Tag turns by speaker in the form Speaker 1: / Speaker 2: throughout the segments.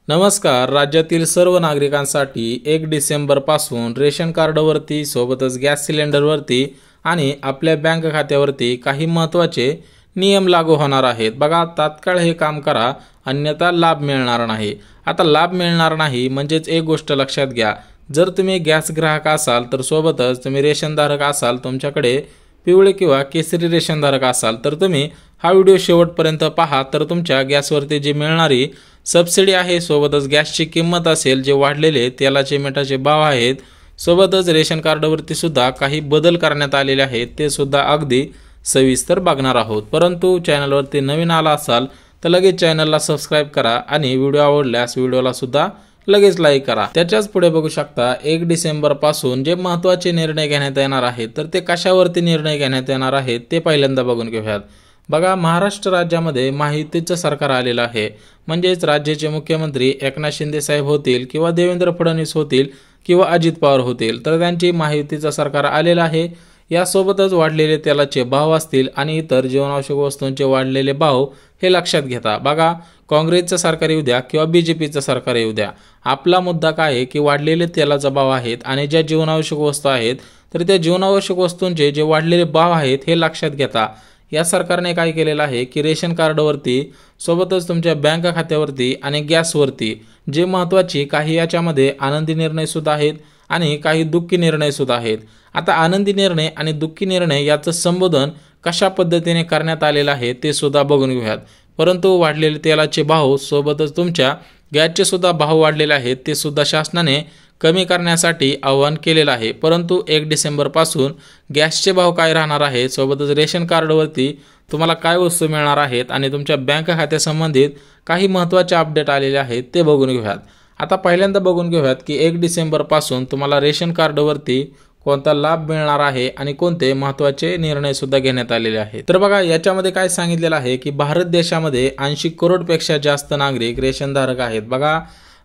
Speaker 1: नमस्कार. राज्यातील सर्व नागरिकांसाठी 1 डिसेंबरपासून रेशन कार्डवरती सोबतच गॅस सिलेंडरवरती आणि आपल्या बँक खात्यावरती काही महत्त्वाचे नियम लागू होणार आहेत. बघा, तात्काळ हे काम करा, अन्यथा लाभ मिळणार नाही. आता लाभ मिळणार नाही म्हणजेच एक गोष्ट लक्षात घ्या, जर तुम्ही गॅस ग्राहक असाल तर सोबतच तुम्ही रेशनधारक असाल, तुमच्याकडे पिवळे किंवा केसरी रेशनधारक असाल तर तुम्ही हा व्हिडिओ शेवटपर्यंत पहा. तर तुमच्या गॅसवरती जी मिळणारी सबसिडी आहे, सोबतच गॅसची किंमत असेल, जे वाढलेले तेलाचे मिठाचे भाव आहेत, सोबतच रेशन कार्डवरती सुद्धा काही बदल करण्यात आलेले आहेत, ते सुद्धा अगदी सविस्तर बघणार आहोत. परंतु चॅनलवरती नवीन आला असाल तर लगेच चॅनलला सबस्क्राईब करा आणि व्हिडिओ आवडल्यास व्हिडिओला सुद्धा लगेच लाईक करा. त्याच्याच पुढे बघू शकता 1 डिसेंबरपासून जे महत्त्वाचे निर्णय घेण्यात येणार आहेत, तर ते कशावरती निर्णय घेण्यात येणार आहेत ते पहिल्यांदा बघून घेऊयात. बघा, महाराष्ट्र राज्यामध्ये महायुतीचं सरकार आलेलं आहे. म्हणजेच राज्याचे मुख्यमंत्री एकनाथ शिंदे साहेब होतील किंवा देवेंद्र फडणवीस होतील किंवा अजित पवार होतील, तर त्यांची महायुतीचं सरकार आलेलं आहे. यासोबतच वाढलेले तेलाचे भाव असतील आणि इतर जीवनावश्यक वस्तूंचे वाढलेले भाव हे लक्षात घेता. बघा, काँग्रेसचं सरकार येऊ द्या किंवा BJPचं सरकार येऊ द्या, आपला मुद्दा काय आहे की वाढलेले तेलाचा भाव आहेत आणि ज्या जीवनावश्यक वस्तू आहेत, तर त्या जीवनावश्यक वस्तूंचे जे वाढलेले भाव आहेत हे लक्षात घेता या सरकारने काय केलेलं आहे की रेशन कार्डवरती सोबतच तुमच्या बँक खात्यावरती आणि गॅसवरती जे महत्त्वाची काही याच्यामध्ये आनंदी निर्णय सुद्धा आहेत आणि काही दुःखी निर्णय सुद्धा आहेत. आता आनंदी निर्णय आणि दुःखी निर्णय याचं संबोधन कशा पद्धतीने करण्यात आलेलं आहे ते सुद्धा बघून घेऊयात. परंतु वाढलेले तेलाचे भाव सोबतच तुमच्या गॅसचे सुद्धा भाव वाढलेले आहेत, ते सुद्धा शासनाने कमी करण्यासाठी आवाहन केलेलं आहे. परंतु 1 डिसेंबरपासून गॅसचे भाव काय राहणार आहेत, सोबतच रेशन कार्डवरती तुम्हाला काय वस्तू मिळणार आहेत आणि तुमच्या बँक खात्यासंबंधित काही महत्त्वाचे अपडेट आलेले आहेत ते बघून घेऊयात. आता पहिल्यांदा बघून घेऊयात की 1 डिसेंबरपासून तुम्हाला रेशन कार्डवरती कोणता लाभ मिळणार आहे आणि कोणते महत्त्वाचे निर्णय सुद्धा घेण्यात आलेले आहेत. तर बघा, याच्यामध्ये काय सांगितलेलं आहे की भारत देशामध्ये 80 करोडपेक्षा जास्त नागरिक रेशनधारक आहेत. बघा,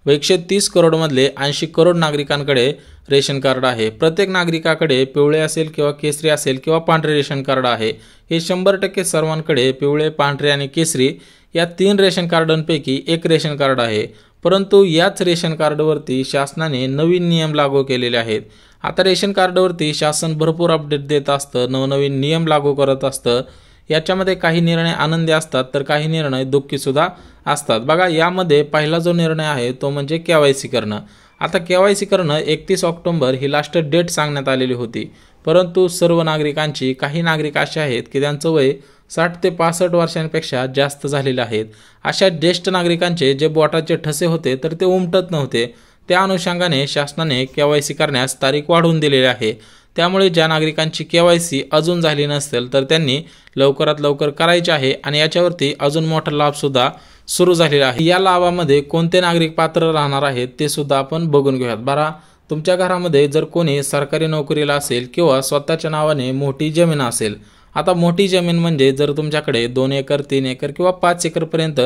Speaker 1: 130 करोडमधले 80 करोड नागरिकांकडे रेशन कार्ड आहे. प्रत्येक नागरिकाकडे पिवळे असेल किंवा केसरी असेल किंवा पांढरे रेशन कार्ड आहे. हे 100% सर्वांकडे पिवळे, पांढरे आणि केसरी या 3 रेशन कार्डांपैकी एक रेशन कार्ड आहे. परंतु याच रेशन कार्डवरती शासनाने नवीन नियम लागू केलेले आहेत. आता रेशन कार्डवरती शासन भरपूर अपडेट देत असतं, नवनवीन नियम लागू करत असतं. याच्यामध्ये काही निर्णय आनंदी असतात तर काही निर्णय दुःखी सुद्धा असतात. बघा, यामध्ये पहिला जो निर्णय आहे तो म्हणजे KYC करणं. आता KYC करणं 31 ऑक्टोबर ही लास्ट डेट सांगण्यात आलेली होती. परंतु सर्व नागरिकांची, काही नागरिक असे आहेत की त्यांचं वय 60 ते 65 वर्षांपेक्षा जास्त झालेले आहेत. अशा ज्येष्ठ नागरिकांचे जे बोटाचे ठसे होते तर ते उमटत नव्हते. त्या अनुषंगाने शासनाने KYC करण्यास तारीख वाढवून दिलेली आहे. त्यामुळे ज्या नागरिकांची KYC अजून झाली नसेल तर त्यांनी लवकरात लवकर करायचे आहे आणि याच्यावरती अजून मोठा लाभ सुद्धा सुरू झालेला आहे. या लाभामध्ये कोणते नागरिक पात्र राहणार आहेत ते सुद्धा आपण बघून घेऊयात. बघा, तुमच्या घरामध्ये जर कोणी सरकारी नोकरीला असेल किंवा स्वतःच्या नावाने मोठी जमीन असेल. आता मोठी जमीन म्हणजे जर तुमच्याकडे 2 एकर, 3 एकर किंवा 5 एकरपर्यंत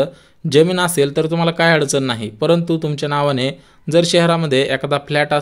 Speaker 1: जमीन असेल तर तुम्हाला काय अडचण नाही. परंतु तुमच्या नावाने जर शहरामध्ये एखादा फ्लॅट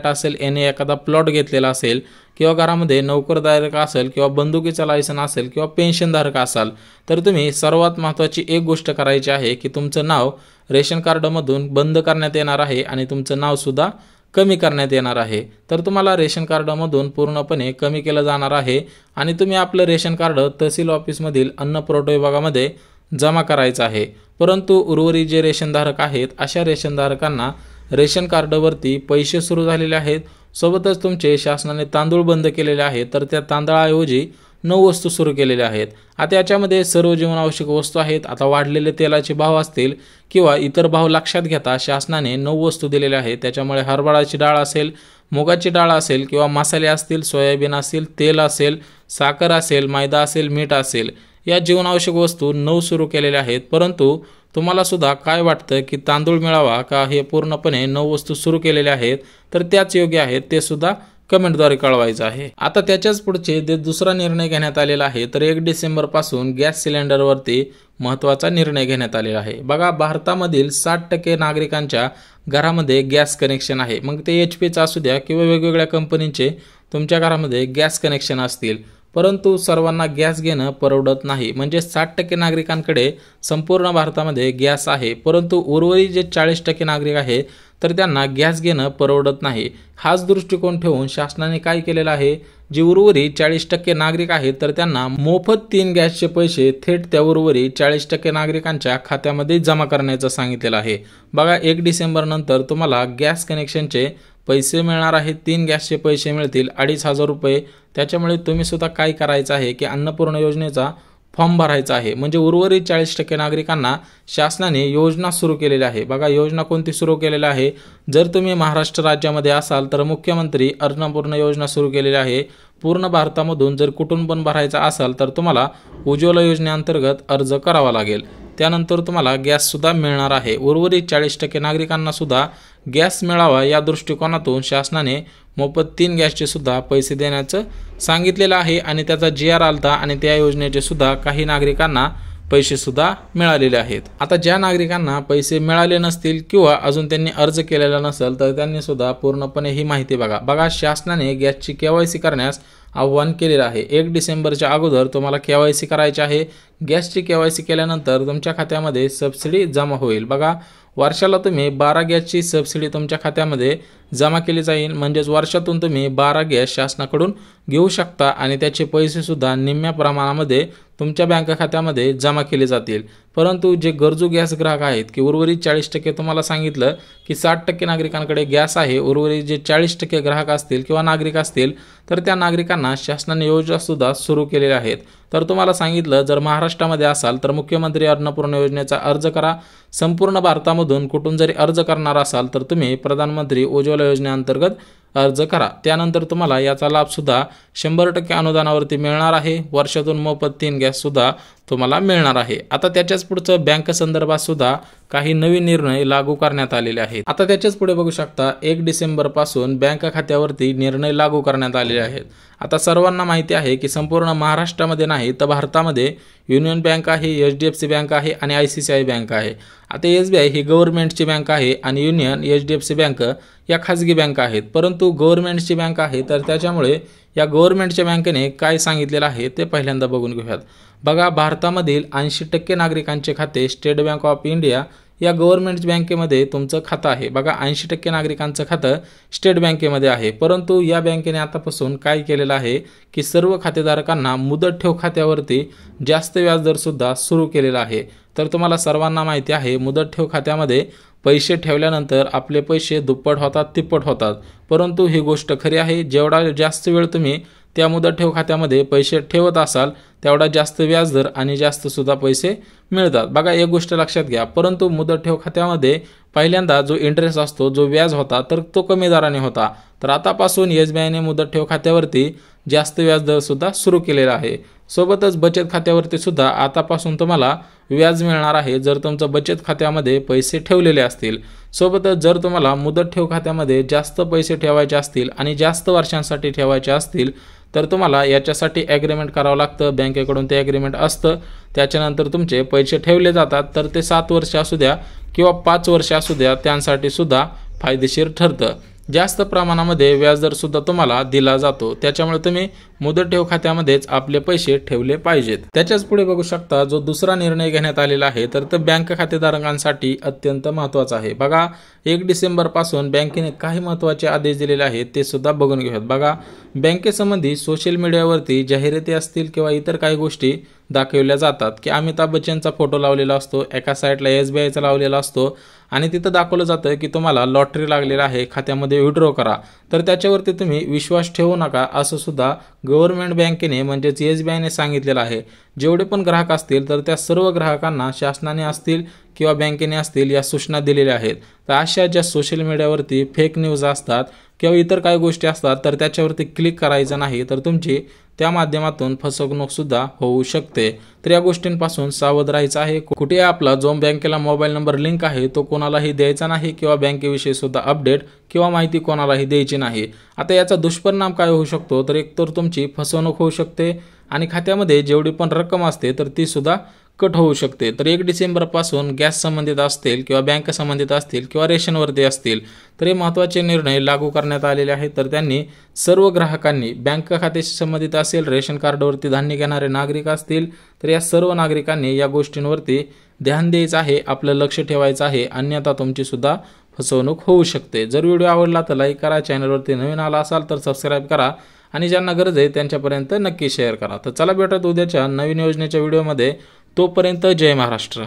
Speaker 1: असेल याने एखादा प्लॉट घेतलेला असेल किंवा घरामध्ये नोकरदारक असेल किंवा बंदुकीचा लायसन असेल किंवा पेन्शनधारक असाल, तर तुम्ही सर्वात महत्त्वाची एक गोष्ट करायची आहे की तुमचं नाव रेशन कार्डमधून बंद करण्यात येणार आहे आणि तुमचं नावसुद्धा कमी करण्यात येणार आहे. तर तुम्हाला रेशन कार्डमधून पूर्णपणे कमी केलं जाणार आहे आणि तुम्ही आपलं रेशन कार्ड तहसील ऑफिसमधील अन्न पुरवठा विभागामध्ये जमा करायचं आहे. परंतु उर्वरित जे रेशनधारक आहेत, अशा रेशनधारकांना रेशन कार्डवरती पैसे सुरू झालेले आहेत. सोबतच तुमचे शासनाने तांदूळ बंद केलेले आहेत, तर त्या तांदळाऐवजी 9 वस्तू सुरू केलेल्या आहेत. आता याच्यामध्ये सर्व जीवनावश्यक वस्तू आहेत. आता वाढलेले तेलाचे भाव असतील किंवा इतर भाव लक्षात घेता शासनाने 9 वस्तू दिलेल्या आहेत. त्याच्यामुळे हरभऱ्याची डाळ असेल, मुगाची डाळ असेल किंवा मसाले असतील, सोयाबीन असेल, तेल असेल, साखर असेल, मैदा असेल, मीठ असेल, या जीवनावश्यक वस्तू 9 सुरू केलेल्या आहेत. परंतु तुम्हाला सुद्धा काय वाटतं की तांदूळ मिळावा का, हे पूर्णपणे 9 वस्तू सुरू केलेल्या आहेत तर त्याच योग्य आहेत ते सुद्धा कमेंटद्वारे कळवायचं आहे. आता त्याच्याच पुढचे दुसरा निर्णय घेण्यात आलेला आहे. तर 1 डिसेंबरपासून गॅस सिलेंडरवरती महत्त्वाचा निर्णय घेण्यात आलेला आहे. बघा, भारतामधील 60% नागरिकांच्या घरामध्ये गॅस कनेक्शन आहे. मग ते HPचं असू द्या किंवा वेगवेगळ्या कंपनीचे तुमच्या घरामध्ये गॅस कनेक्शन असतील. परंतु सर्वांना गॅस घेणं परवडत नाही। म्हणजे 60% नागरिकांकडे संपूर्ण भारतामध्ये गॅस आहे, परंतु उर्वरित जे 40% नागरिक आहे तर त्यांना गॅस घेणं परवडत नाही। हाच दृष्टिकोन ठेवून शासनाने काय केलेलं आहे, जे उर्वरित 40% नागरिक आहेत तर त्यांना मोफत 3 गॅसचे पैसे थेट त्या उर्वरित 40% नागरिकांच्या खात्यामध्ये जमा करण्याचं सांगितलेलं आहे। बघा 1 डिसेंबर नंतर तुम्हाला गॅस कनेक्शनचे पैसे मिळणार आहेत। 3 गॅसचे पैसे मिळतील 2,500 रुपये। त्याच्यामुळे तुम्ही सुद्धा काय करायचं आहे की अन्नपूर्णा योजनेचा फॉर्म भरायचा आहे। म्हणजे उर्वरित 40% नागरिकांना शासनाने योजना सुरू केलेली आहे। बघा योजना कोणती सुरू केलेली आहे, जर तुम्ही महाराष्ट्र राज्यामध्ये असाल तर मुख्यमंत्री अन्नपूर्णा योजना सुरू केलेली आहे। पूर्ण भारतामधून जर कुठून पण भरायचा असाल तर तुम्हाला उज्ज्वला योजनेअंतर्गत अर्ज करावा लागेल। त्यानंतर तुम्हाला गॅस सुद्धा मिळणार आहे। उर्वरित 40% नागरिकांना सुद्धा गॅस मिळावा या दृष्टिकोनातून शासनाने मोफत 3 गॅसचे सुद्धा पैसे देण्याचं सांगितलेलं आहे आणि त्याचा GR आलता आणि त्या योजनेचे सुद्धा काही नागरिकांना पैसे सुद्धा मिळालेले आहेत। आता ज्या नागरिकांना पैसे मिळाले नसतील किंवा अजून त्यांनी अर्ज केलेला नसेल तर त्यांनी सुद्धा पूर्णपणे ही माहिती बघा शासनाने गॅसची KYC करण्यास आव्हान केलेलं आहे। 1 डिसेंबरच्या अगोदर तुम्हाला KYC करायची आहे। गॅसची KYC केल्यानंतर तुमच्या खात्यामध्ये सबसिडी जमा होईल। बघा वर्षाला तुम्ही 12 गॅसची सबसिडी तुमच्या खात्यामध्ये जमा केली जाईल। म्हणजेच वर्षातून तुम्ही 12 गॅस शासनाकडून घेऊ शकता आणि त्याचे पैसे सुद्धा निम्म्या प्रमाणामध्ये तुमच्या बँक खात्यामध्ये जमा केले जातील। परंतु जे गरजू गॅस ग्राहक आहेत की उर्वरित 40% तुम्हाला सांगितलं की 60% नागरिकांकडे गॅस आहे, उर्वरित जे 40% ग्राहक असतील किंवा नागरिक असतील तर त्या नागरिकांना शासनाने योजना सुद्धा सुरू केलेल्या आहेत। तर तुम्हाला सांगितलं जर महाराष्ट्रामध्ये असाल तर मुख्यमंत्री अन्नपूर्णा योजनेचा अर्ज करा। संपूर्ण भारतामधून कुठून जरी अर्ज करणार असाल तर तुम्ही प्रधानमंत्री उज्ज्वला योजनेअंतर्गत अर्ज करा। त्यानंतर तुम्हाला याचा लाभ सुद्धा 100% अनुदानावरती मिळणार आहे। वर्षातून मोफत 3 गॅस सुद्धा तुम्हाला मिळणार आहे। आता त्याच्याच पुढचं बँक संदर्भात सुद्धा काही नवीन निर्णय लागू करण्यात आलेले आहेत। आता त्याच्याच पुढे बघू शकता 1 डिसेंबर पासून बँक खात्यावरती निर्णय लागू करण्यात आलेले आहेत। आता सर्वांना माहिती आहे की संपूर्ण महाराष्ट्रामध्ये नाही तर भारतामध्ये युनियन बँक आहे, HDFC बँक आहे आणि ICICI बँक आहे। आता SBI ही गव्हर्नमेंटची बँक आहे आणि युनियन HDFC बँक या खाजगी बँक आहेत। परंतु गव्हर्नमेंटची बँक आहे तर त्याच्यामुळे या गव्हर्नमेंटच्या बँकेने काय सांगितलेलं आहे ते पहिल्यांदा बघून घेऊयात। बघा भारतामधील 80% नागरिकांचे खाते स्टेट बँक ऑफ इंडिया या गव्हर्नमेंट बँकेमध्ये तुमचं खातं आहे। बघा 80% नागरिकांचं खातं स्टेट बँकेमध्ये आहे। परंतु या बँकेने आतापासून काय केलेलं आहे की सर्व खातेधारकांना मुदत ठेव खात्यावरती जास्त व्याजदर सुद्धा सुरू केलेला आहे। तर तुम्हाला सर्वांना माहिती आहे मुदत ठेव खात्यामध्ये पैसे ठेवल्यानंतर आपले पैसे दुप्पट होतात तिप्पट होतात। परंतु ही गोष्ट खरी आहे, जेवढा जास्त वेळ तुम्ही त्या मुदत ठेव खात्यामध्ये पैसे ठेवत असाल तेवढा जास्त व्याजदर आणि जास्त सुद्धा पैसे मिळतात। बघा एक गोष्ट लक्षात घ्या, परंतु मुदत ठेव खात्यामध्ये पहिल्यांदा जो इंटरेस्ट असतो जो व्याज होता तर तो कमी दराने होता। तर आतापासून SBIने मुदत ठेव खात्यावरती जास्त व्याजदर सुद्धा सुरू केलेला आहे। सोबतच बचत खात्यावरती सुद्धा आतापासून तुम्हाला व्याज मिळणार आहे जर तुमचं बचत खात्यामध्ये पैसे ठेवलेले असतील। सोबतच जर तुम्हाला मुदत ठेव खात्यामध्ये जास्त पैसे ठेवायचे असतील आणि जास्त वर्षांसाठी ठेवायचे असतील तर तुम्हाला याच्यासाठी ॲग्रीमेंट करावं लागतं। बँकेकडून ते ॲग्रीमेंट असतं, त्याच्यानंतर तुमचे पैसे ठेवले जातात। तर ते 7 वर्ष असू द्या किंवा 5 वर्ष असू द्या त्यांसाठी सुद्धा फायदेशीर ठरतं। जास्त प्रमाणामध्ये व्याजदर सुद्धा तुम्हाला दिला जातो। त्याच्यामुळे तुम्ही मुदत ठेव खात्यामध्येच आपले पैसे ठेवले पाहिजेत। त्याच्याच पुढे बघू शकता जो दुसरा निर्णय घेण्यात आलेला आहे तर तो बँक खातेधारकांसाठी अत्यंत महत्त्वाचा आहे। बघा 1 डिसेंबर पासून बँकेने काही महत्त्वाचे आदेश दिलेले आहेत ते सुद्धा बघून घेऊयात। बघा बँकेसंबंधी सोशल मीडियावरती जाहिराती असतील किंवा इतर काही गोष्टी दाखवल्या जातात की अमिताभ बच्चनचा फोटो लावलेला असतो, एका साईडला SBIचा लावलेला असतो आणि तिथं दाखवलं जातं की तुम्हाला लॉटरी लागलेला आहे, खात्यामध्ये विड्रॉ करा। तर त्याच्यावरती तुम्ही विश्वास ठेवू नका असं सुद्धा गव्हर्नमेंट बँकेने म्हणजेच SBIने सांगितलेलं आहे। जेवढे पण ग्राहक असतील तर त्या सर्व ग्राहकांना शासनाने असतील किंवा बँकेने असतील या सूचना दिलेल्या आहेत। तर अशा ज्या सोशल मीडियावरती फेक न्यूज असतात किंवा इतर काही गोष्टी असतात तर त्याच्यावरती क्लिक करायचं नाही, तर तुमची त्या माध्यमातून फसवणूक सुद्धा होऊ शकते। तर या गोष्टींपासून सावध राहायचं आहे। कुठे आपला जो बँकेला मोबाईल नंबर लिंक आहे तो कोणालाही द्यायचा नाही किंवा बँकेविषयी सुद्धा अपडेट किंवा माहिती कोणालाही द्यायची नाही। आता याचा दुष्परिणाम काय होऊ शकतो तर एकतर तुमची फसवणूक होऊ शकते आणि खात्यामध्ये जेवढी पण रक्कम असते तर ती सुद्धा कट होऊ शकते। तर 1 डिसेंबरपासून गॅस संबंधित असतील किंवा बँक संबंधित असतील किंवा रेशनवरती असतील तर हे महत्त्वाचे निर्णय लागू करण्यात आलेले आहेत। तर त्यांनी सर्व ग्राहकांनी बँक खात्याशी संबंधित असेल, रेशन कार्डवरती धान्य घेणारे नागरिक असतील तर या सर्व नागरिकांनी या गोष्टींवरती ध्यान द्यायचं आहे, आपलं लक्ष ठेवायचं आहे, अन्यथा तुमची सुद्धा फसवणूक होऊ शकते। जर व्हिडिओ आवडला तर लाईक करा, चॅनलवरती नवीन आला असाल तर सबस्क्राईब करा आणि ज्यांना गरज आहे त्यांच्यापर्यंत नक्की शेअर करा। तर चला भेटूयात उद्याच्या नवीन योजनेच्या व्हिडिओमध्ये, तोपर्यंत जय महाराष्ट्र।